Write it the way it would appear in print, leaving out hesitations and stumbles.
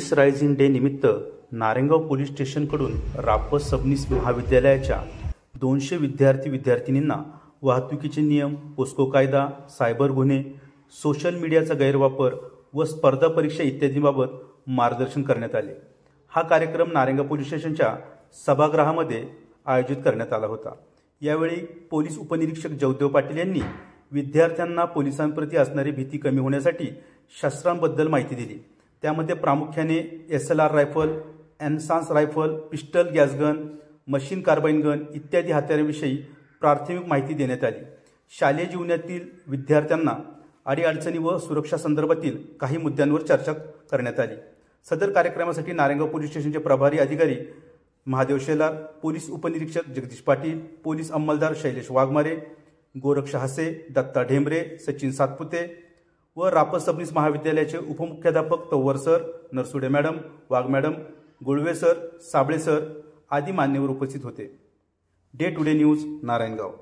Police rising day निमित्त Narayangaon police स्टेशनकडून रापस Sabnis महाविद्यालयाच्या 200 विद्यार्थी-विद्यार्थिनींना वाहतुकीचे नियम, पोस्को कायदा, सायबर गुन्हे, सोशल मीडियाचा गैरवापर व स्पर्धा परीक्षा इत्यादींबाबत मार्गदर्शन करण्यात आले। हा कार्यक्रम नारायणगाव पोलीस स्टेशनच्या सभागृहामध्ये आयोजित करण्यात आला होता। यावेळी पोलीस उपनिरीक्षक जयदेव पाटील यांनी विद्यार्थ्यांना पोलिसांप्रती असणारी भीती कमी होण्यासाठी शस्त्रांबद्दल माहिती दिली। त्यामध्ये प्रामुख्याने SLR rifle, INSAS rifle, pistol, gas gun, machine carbine gun इत्यादी हत्यारांविषयी प्राथमिक माहिती देण्यात आली। शालेय जीवनातील विद्यार्थ्यांना अडीअडचणी व सुरक्षा संदर्भातील काही मुद्द्यांवर चर्चा करण्यात आली। सदर कार्यक्रमासाठी नारायणगाव पोलीस स्टेशनचे प्रभारी अधिकारी महादेव शेलार, पोलीस उपनिरीक्षक जगदीश पाटील, पोलीस अंमलदार शैलेश वाघमारे, गोरक्ष हसे, दत्ता ढेंबरे, सचिन सातपुते व रापस सबनीस महाविद्यालयाचे उपमुख्याध्यापक Tavvar sir, Narsude madam, Wagh madam, Gulve sir, Sable sir आदी मान्यवर उपस्थित होते। Day today news, Narayangaon.